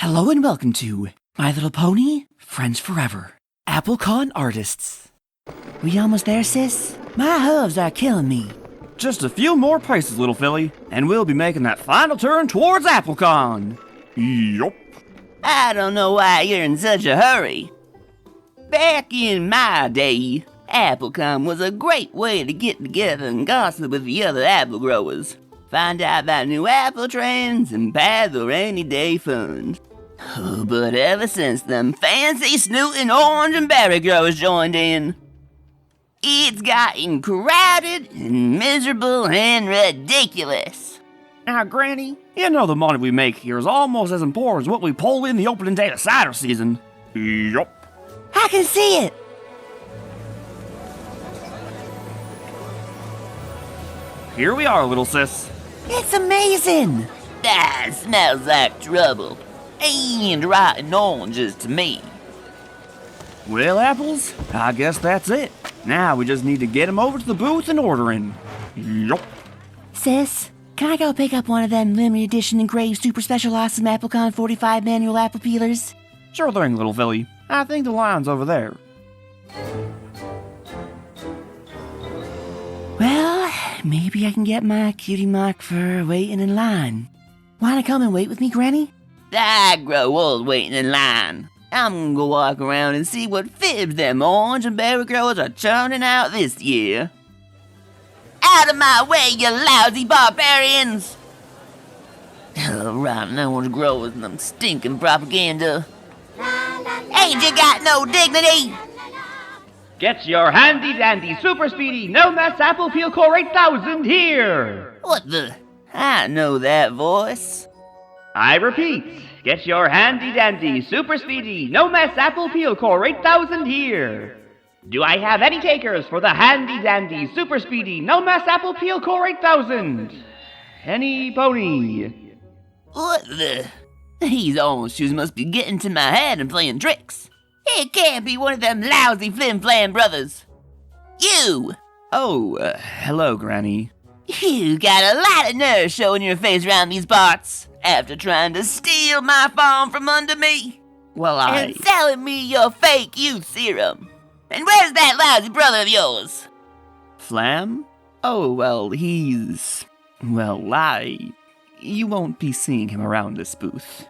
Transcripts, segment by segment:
Hello and welcome to My Little Pony, Friends Forever, Applecon Artists. We almost there, sis? My hooves are killing me. Just a few more paces, little filly, and we'll be making that final turn towards Applecon. Yup. I don't know why you're in such a hurry. Back in my day, Applecon was a great way to get together and gossip with the other apple growers. Find out about new apple trends and pad the rainy day fun. Oh, but ever since them fancy snooting orange and berry growers joined in, it's gotten crowded and miserable and ridiculous. Now, Granny, you know the money we make here is almost as important as what we pull in the opening day of cider season. Yup. I can see it. Here we are, little sis. It's amazing. That smells like trouble. And rotten oranges to me. Well, apples, I guess that's it. Now we just need to get them over to the booth and order in. Yup. Sis, can I go pick up one of them limited edition engraved super special awesome Applecon 45 manual apple peelers? Sure thing, little filly. I think the line's over there. Well, maybe I can get my cutie mark for waiting in line. Wanna come and wait with me, Granny? I grow old waiting in line. I'm gonna go walk around and see what fibs them orange and berry growers are churning out this year. Out of my way, you lousy barbarians! Oh, rotten orange growers and them stinking propaganda. Ain't you got no dignity? Get your handy-dandy, super speedy, no mess apple peel core 8000 here! What the? I know that voice. I repeat, get your handy-dandy, super speedy, no mess apple peel core 8000 here! Do I have any takers for the handy-dandy, super speedy, no mess apple peel core 8000? Any pony? What the? These orange shoes must be getting to my head and playing tricks. It can't be one of them lousy FLIM brothers. You! Oh, hello, Granny. You got a lot of nerve showing your face around these parts after trying to steal my farm from under me. Well, And selling me your fake youth serum. And where's that lousy brother of yours? FLAM? Oh, well, he's... Well, you won't be seeing him around this booth.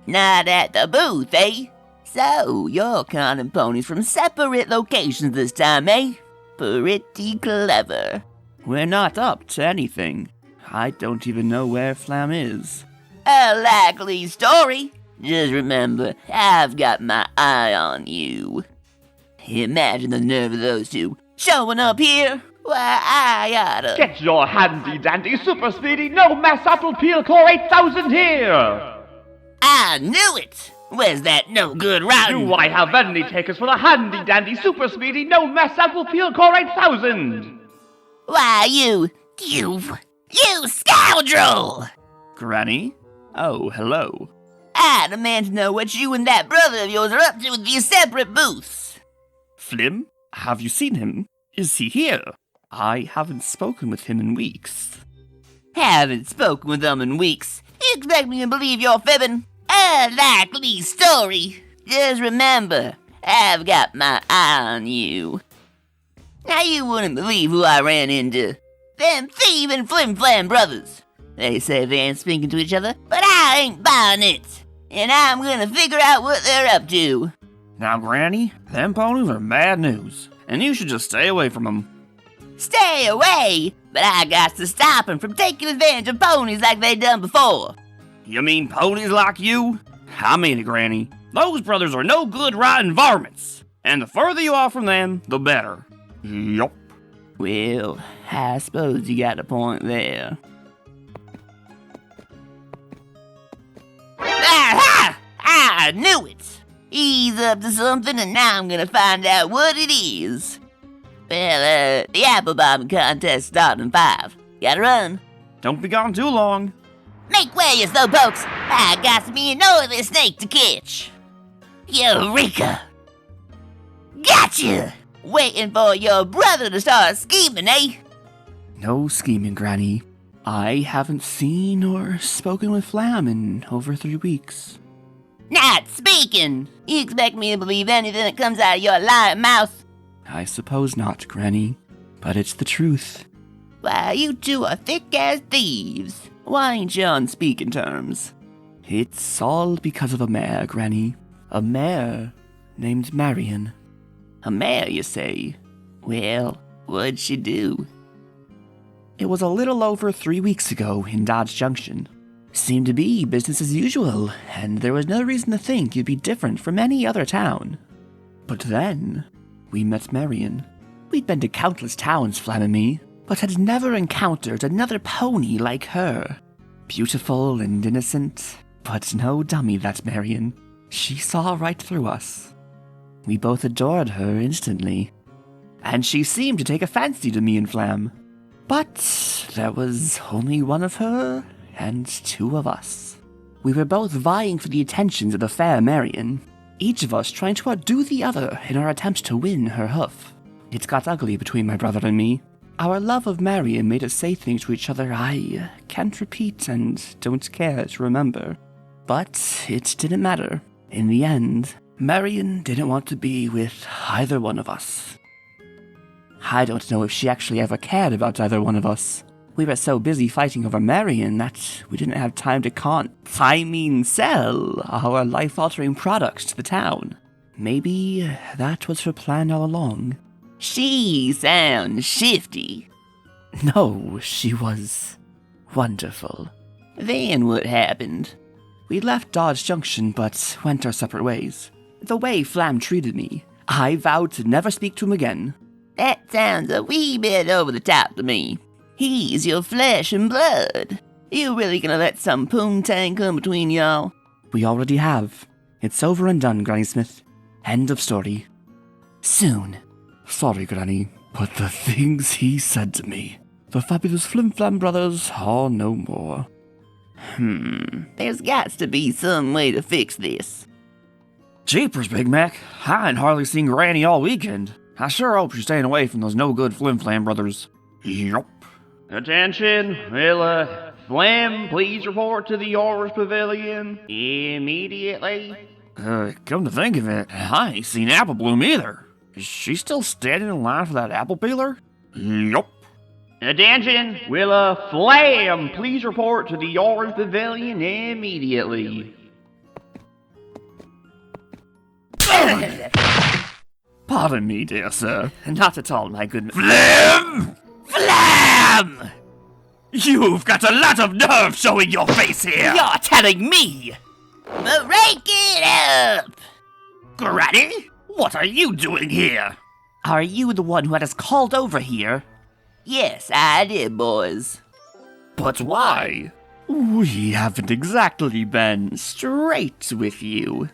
Not at the booth, eh? So, you're conning ponies from separate locations this time, eh? Pretty clever. We're not up to anything. I don't even know where FLAM is. A likely story. Just remember, I've got my eye on you. Imagine the nerve of those two showing up here. Why, I oughta... Get your handy-dandy, super speedy, no mess apple peel core 8000 here! I knew it! Where's that no good rotten? Do I have any takers for the handy-dandy, super speedy, no mess apple peel core 8000? Why, you scoundrel! Granny? Oh, hello. I demand to know what you and that brother of yours are up to with these separate booths. FLIM? Have you seen him? Is he here? I haven't spoken with him in weeks. Haven't spoken with them in weeks. You expect me to believe you're fibbing? A likely story. Just remember, I've got my eye on you. Now you wouldn't believe who I ran into. Them thieving FLIM brothers. They say they ain't speaking to each other, but I ain't buying it. And I'm gonna figure out what they're up to. Now, Granny, them ponies are bad news, and you should just stay away from them. Stay away, but I got to stop them from taking advantage of ponies like they done before. You mean ponies like you? I mean it, Granny. Those brothers are no good riding varmints, and the further you are from them, the better. Yup. Well, I suppose you got a point there. Aha! I knew it! He's up to something, and now I'm gonna find out what it is. Well, the apple bobbing contest starts in 5. Gotta run. Don't be gone too long. Make way, you slowpokes! I got me an oily snake to catch. Eureka! Gotcha! Waiting for your brother to start scheming, eh? No scheming, Granny. I haven't seen or spoken with FLAM in over 3 weeks. Not speaking! You expect me to believe anything that comes out of your lying mouth? I suppose not, Granny, but it's the truth. Why, you two are thick as thieves. Why ain't you on speaking terms? It's all because of a mare, Granny. A mare named Marion. A mare, you say? Well, what'd she do? It was a little over 3 weeks ago in Dodge Junction. Seemed to be business as usual, and there was no reason to think you'd be different from any other town. But then, we met Marion. We'd been to countless towns, Flam and me, but had never encountered another pony like her. Beautiful and innocent, but no dummy, that Marion. She saw right through us. We both adored her instantly, and she seemed to take a fancy to me and Flam. But there was only one of her and 2 of us. We were both vying for the attentions of the fair Marion, each of us trying to outdo the other in our attempts to win her hoof. It got ugly between my brother and me. Our love of Marion made us say things to each other I can't repeat and don't care to remember. But it didn't matter. In the end, Marion didn't want to be with either one of us. I don't know if she actually ever cared about either one of us. We were so busy fighting over Marion that we didn't have time to sell our life-altering products to the town. Maybe that was her plan all along. She sounds shifty. No, she was wonderful. Then what happened? We left Dodge Junction but went our separate ways. The way Flam treated me, I vowed to never speak to him again. That sounds a wee bit over the top to me. He's your flesh and blood. You really gonna let some poontang come between y'all? We already have. It's over and done, Granny Smith. End of story. Soon. Sorry, Granny, but the things he said to me. The fabulous Flim Flam brothers are no more. There's got to be some way to fix this. Jeepers, Big Mac. I ain't hardly seen Granny all weekend. I sure hope she's staying away from those no-good Flim Flam brothers. Yup. Attention, FLAM, please report to the Orange Pavilion immediately. Come to think of it, I ain't seen Apple Bloom either. Is she still standing in line for that apple peeler? Yup. Attention, FLAM, please report to the Orange Pavilion immediately. Pardon me, dear sir. Not at all, my good FLAM! FLAM! You've got a lot of nerve showing your face here! You're telling me! Break it up! Granny? What are you doing here? Are you the one who had us called over here? Yes, I did, boys. But why? We haven't exactly been straight with you.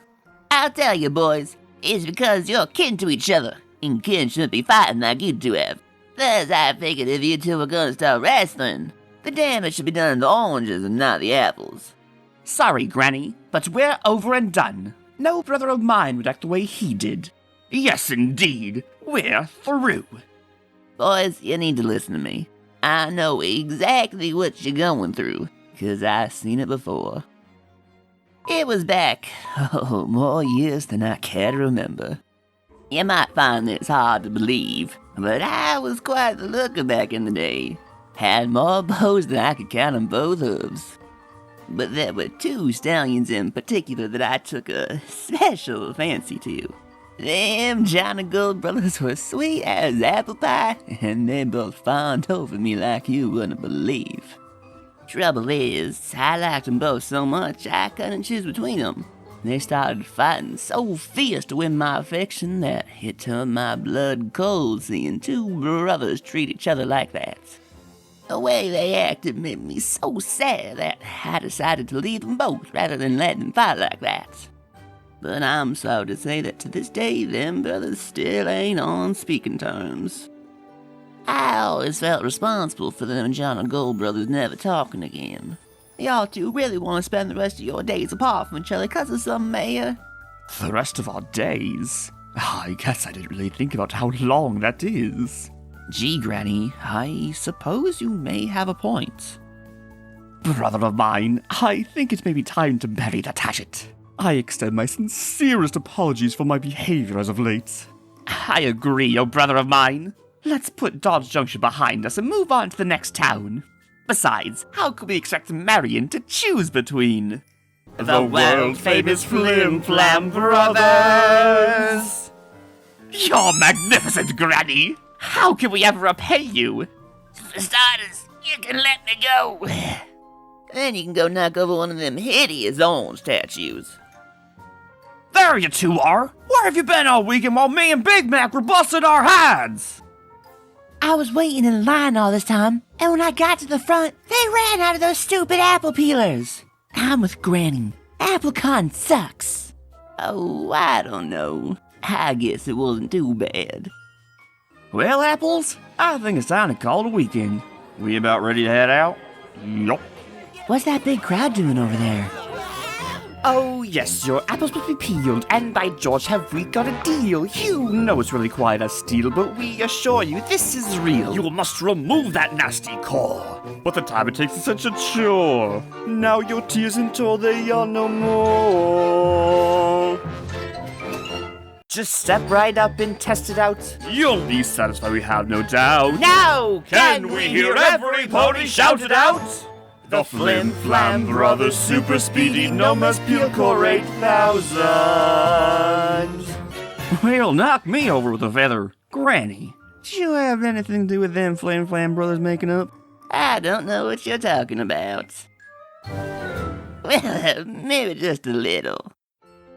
I'll tell you, boys. It's because you're kin to each other, and kin shouldn't be fighting like you two have. Thus, I figured if you two were gonna start wrestling, the damage should be done to the oranges and not the apples. Sorry, Granny, but we're over and done. No brother of mine would act the way he did. Yes, indeed. We're through. Boys, you need to listen to me. I know exactly what you're going through, 'cause I've seen it before. It was back, more years than I care to remember. You might find this hard to believe, but I was quite the looker back in the day. Had more bows than I could count on both hooves. But there were 2 stallions in particular that I took a special fancy to. Them John and Gold brothers were sweet as apple pie, and they both fawned over me like you wouldn't believe. Trouble is, I liked them both so much I couldn't choose between them. They started fighting so fierce to win my affection that it turned my blood cold seeing 2 brothers treat each other like that. The way they acted made me so sad that I decided to leave them both rather than let them fight like that. But I'm sorry to say that to this day, them brothers still ain't on speaking terms. I always felt responsible for them John and Gold brothers never talking again. Y'all two really want to spend the rest of your days apart from each other because of some mayor? The rest of our days? I guess I didn't really think about how long that is. Gee, Granny, I suppose you may have a point. Brother of mine, I think it may be time to bury that hatchet. I extend my sincerest apologies for my behavior as of late. I agree, yo brother of mine. Let's put Dodge Junction behind us and move on to the next town. Besides, how could we expect Marion to choose between The world-famous FLIM FLAM brothers! You're magnificent, Granny! How can we ever repay you? For starters, you can let me go. Then you can go knock over one of them hideous orange statues. There you two are! Where have you been all weekend while me and Big Mac were busting our heads? I was waiting in line all this time, and when I got to the front, they ran out of those stupid apple peelers. I'm with Granny. AppleCon sucks. Oh, I don't know. I guess it wasn't too bad. Well, Apples, I think it's time to call it a weekend. We about ready to head out? Yup. What's that big crowd doing over there? Oh yes, your apples must be peeled, and by George have we got a deal. You know it's really quite a steal, but we assure you this is real. You must remove that nasty core. But the time it takes is such a chore. Now your tears until they are no more. Just step right up and test it out. You'll be satisfied, we have no doubt. Now, Can we hear every pony shout it out? The Flim Flam Brothers Super Speedy No Mess Peel Core 8000. Well, knock me over with a feather. Granny, did you have anything to do with them Flim Flam Brothers making up? I don't know what you're talking about. Well, maybe just a little.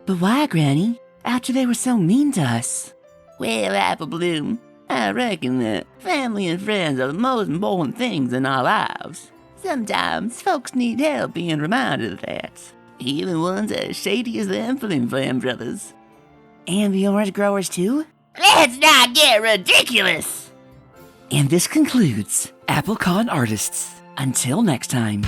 But why, Granny? After they were so mean to us. Well, Apple Bloom, I reckon that family and friends are the most important things in our lives. Sometimes folks need help being reminded of that. Even ones as shady as them Flim Flam brothers. And the orange growers too? Let's not get ridiculous! And this concludes AppleCon Artists. Until next time.